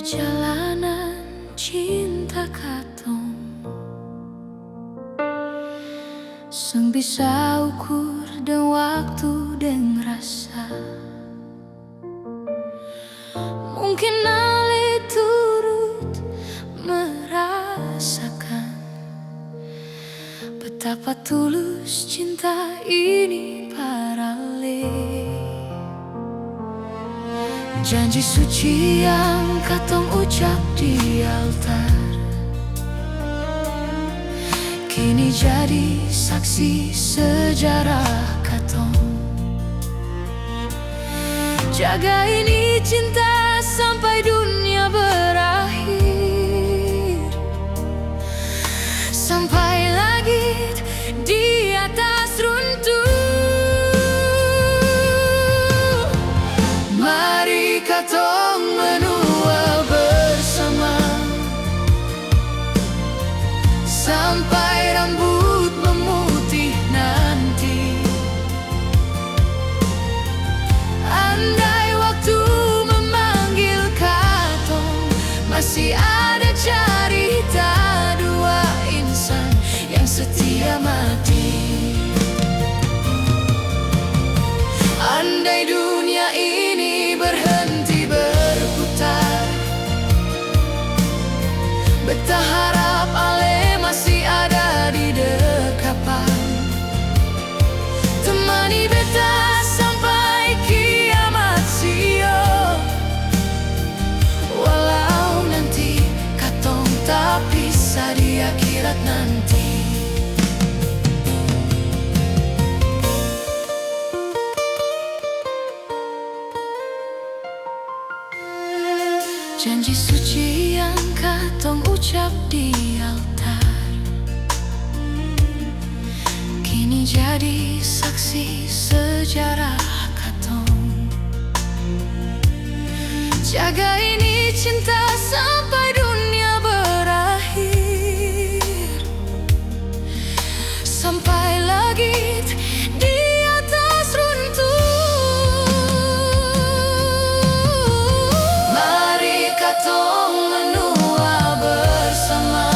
perjalanan cinta katong, seng bisa ukur dan waktu dan rasa. Mungkin ale turut merasakan betapa tulus cinta ini parale. Janji suci yang katong ucap di altar kini jadi saksi sejarah katong. Jaga ini cinta sampai dunia berakhir, sampai langit di atas runtuh. Mari katong menua bersama sampai rambut memutih nanti. Andai waktu memanggil katong, masih ada cerita dua insan yang setia mati. Andai dunia ini berhenti berputar, betah harap ale masih ada di dekapan. Temani beta sampai kiamat sio, walau nanti katong tak bisa di akhirat nanti. Janji suci yang katong ucap di altar kini jadi saksi sejarah katong. Jaga ini cinta sampai dunia berakhir, sampai langit di atas runtuh. Mari katong menua bersama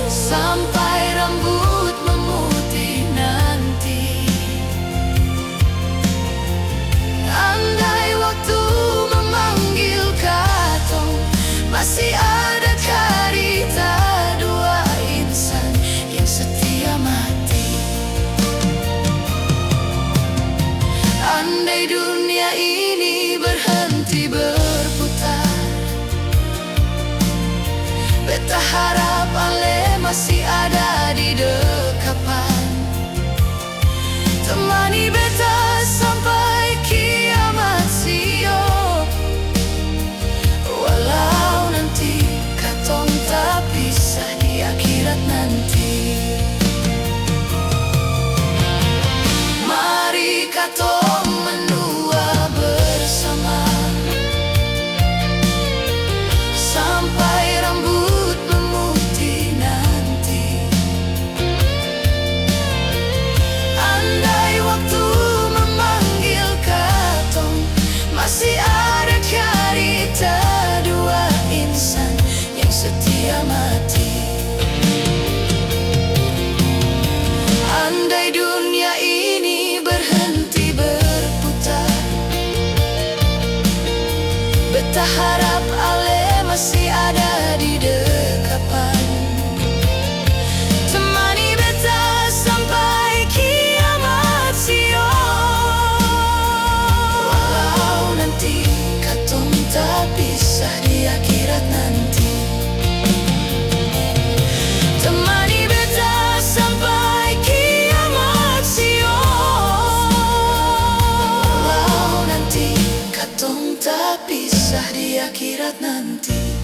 sampai rambut memutih nanti. Andai waktu memanggil katong, masih ada cerita dua insan yang setia mati. Andai dunia ini berhenti berputar, beta harap ale masih ada di dekapan. Temani beta sampai kiamat sio, walau nanti katong tak bisa di akhirat nanti. Mari katong menua bersama sampai rambut memutih nanti. Andai waktu memanggil katong, masih ada cerita dua insan yang setia mati. Andai dunia ini berhenti berputar, beta harap ale masih ada di dekapan. Temani beta sampai kiamat sio, walau nanti katong tak bisa di akhirat nanti. Temani beta sampai kiamat sio, walau nanti katong tak bisa di akhirat nanti.